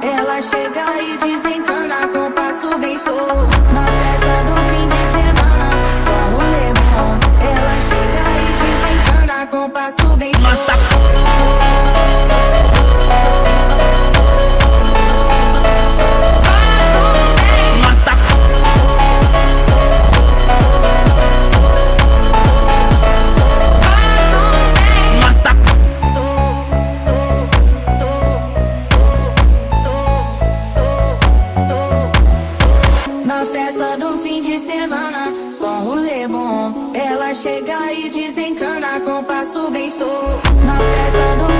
Ela chega e desencana com passo bem solto. Na festa do fim de semana, só rolê bom. Ela chega e desencana com passo bem solto. Na festa do fim de semana, só rolê bom. Ela chega e desencana com passo bem solto. Na festa do